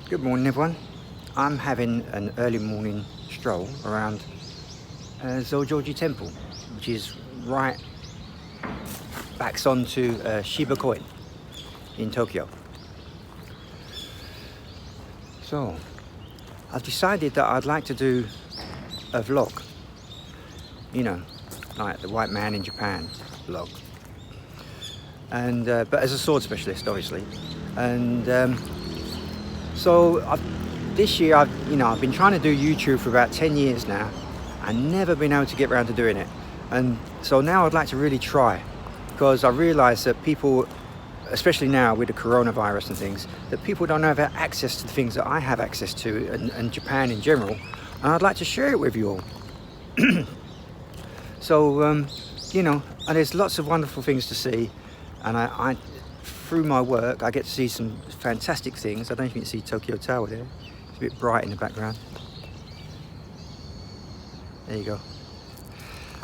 Good morning, everyone. I'm having an early morning stroll around Zojoji Temple, which is right backs onto Shiba Coin in Tokyo. So I've decided that I'd like to do a vlog, you know, like the white man in Japan vlog, and but as a sword specialist, obviously. And so this year I've been trying to do YouTube for about 10 years now and never been able to get around to doing it. And so now I'd like to really try, because I realise that people, especially now with the coronavirus and things, that people don't have access to the things that I have access to, and Japan in general, and I'd like to share it with you all. So and there's lots of wonderful things to see, and I through my work I get to see some fantastic things. I don't know if you can see Tokyo Tower there. It's a bit bright in the background. There you go.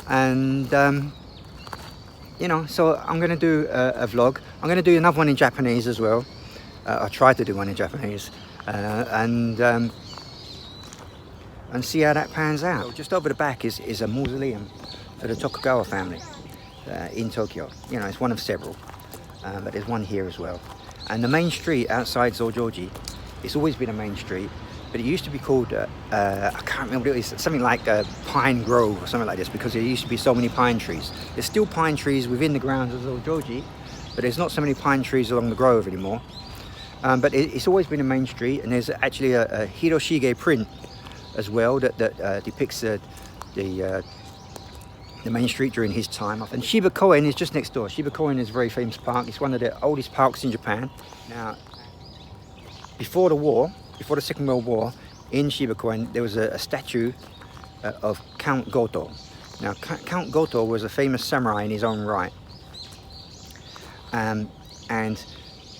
And so I'm going to do a vlog. I'm going to do another one in Japanese as well. I tried to do one in Japanese, and see how that pans out. So just over the back is a mausoleum for the Tokugawa family in Tokyo. It's one of several, but there's one here as well. And the main street outside Zojoji, it's always been a main street, but it used to be called, I can't remember what it is, something like Pine Grove or something like this, because there used to be so many pine trees. There's still pine trees within the grounds of Zojoji, but there's not so many pine trees along the grove anymore. But it's always been a main street, and there's actually a Hiroshige print as well that depicts the main street during his time. And Shiba Koen is just next door. Shiba Koen is a very famous park. It's one of the oldest parks in Japan. Now, before the Second World War, in Shiba Koen, there was a statue of Count Goto. Now, Count Goto was a famous samurai in his own right.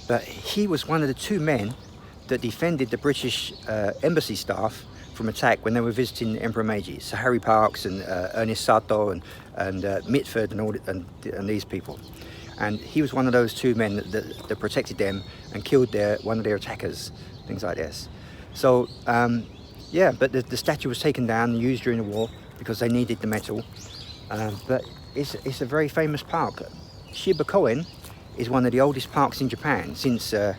But he was one of the two men that defended the British embassy staff from attack when they were visiting Emperor Meiji. So Harry Parks and Ernest Sato and Mitford and these people. And he was one of those two men that protected them and killed one of their attackers, things like this. So but the statue was taken down and used during the war because they needed the metal. But it's a very famous park. Shiba Koen is one of the oldest parks in Japan since the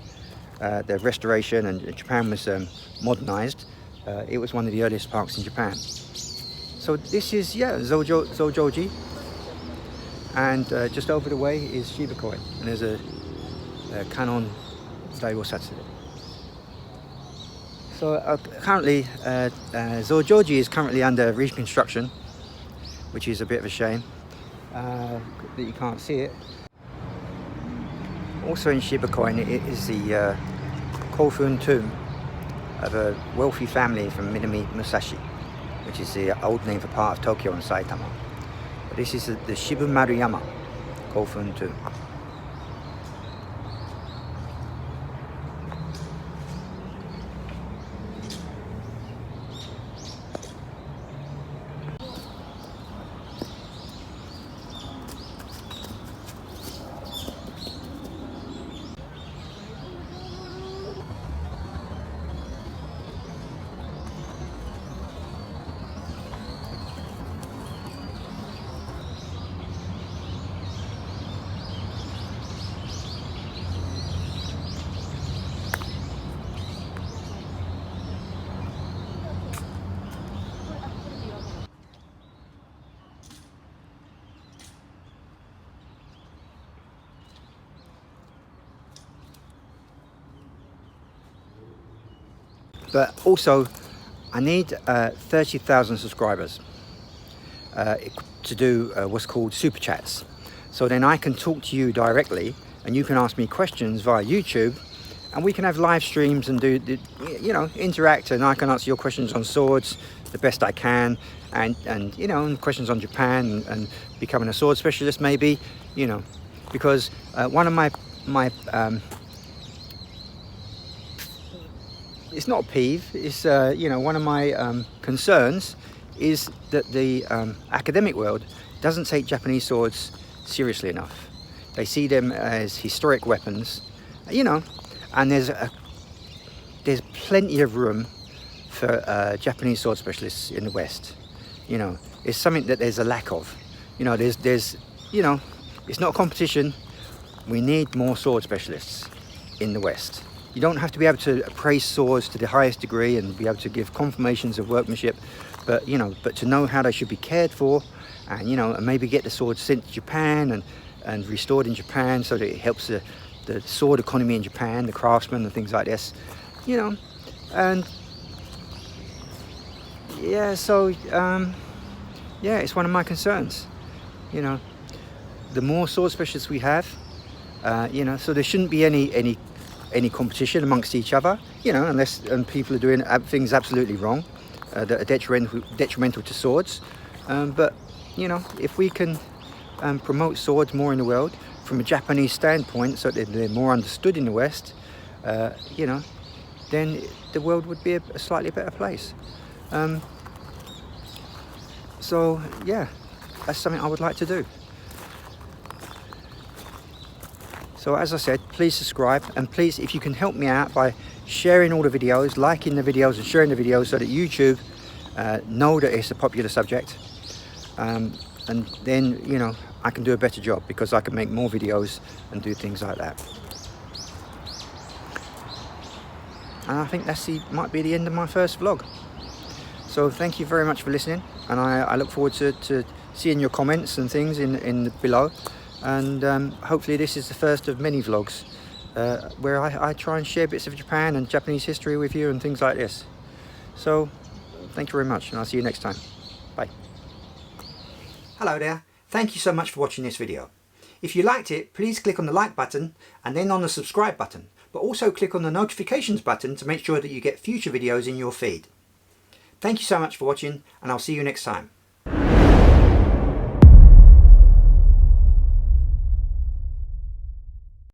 restoration and Japan was modernized. It was one of the earliest parks in Japan. So this is Zojoji, and just over the way is Shiba Koen, and there's a Kanon Daigosatsu. So currently Zojoji is currently under reconstruction, which is a bit of a shame that you can't see it. Also in Shiba Koen it is the Kofun tomb of a wealthy family from Minami Musashi, which is the old name for part of Tokyo and Saitama. But this is the Shibumaruyama Kofun tomb. But also, I need 30,000 subscribers to do what's called super chats. So then I can talk to you directly, and you can ask me questions via YouTube, and we can have live streams and interact, and I can answer your questions on swords the best I can, and questions on Japan and becoming a sword specialist maybe, because one of my it's not a peeve, it's one of my concerns is that the academic world doesn't take Japanese swords seriously enough. They see them as historic weapons, and there's there's plenty of room for Japanese sword specialists in the West. You know, it's something that there's a lack of. You know, there's you know, it's not a competition. We need more sword specialists in the West. You don't have to be able to appraise swords to the highest degree and be able to give confirmations of workmanship, but you know, but to know how they should be cared for, and you know, and maybe get the swords sent to Japan and restored in Japan so that it helps the sword economy in Japan, the craftsmen and things like this, you know. And yeah, so yeah, it's one of my concerns. You know, the more sword specialists we have, you know, so there shouldn't be any competition amongst each other, you know, unless people are doing things absolutely wrong that are detrimental to swords. But you know, if we can promote swords more in the world from a Japanese standpoint, so that they're more understood in the West, you know, then the world would be a slightly better place. So yeah, that's something I would like to do. So as I said, please subscribe, and please, if you can help me out by sharing all the videos, liking the videos and sharing the videos, so that YouTube know that it's a popular subject, and then, you know, I can do a better job, because I can make more videos and do things like that. And I think might be the end of my first vlog. So thank you very much for listening, and I look forward to seeing your comments and things in below. And hopefully this is the first of many vlogs where I try and share bits of Japan and Japanese history with you and things like this. So thank you very much, and I'll see you next time. Bye. Hello there. Thank you so much for watching this video. If you liked it, please click on the like button and then on the subscribe button, but also click on the notifications button to make sure that you get future videos in your feed. Thank you so much for watching, and I'll see you next time.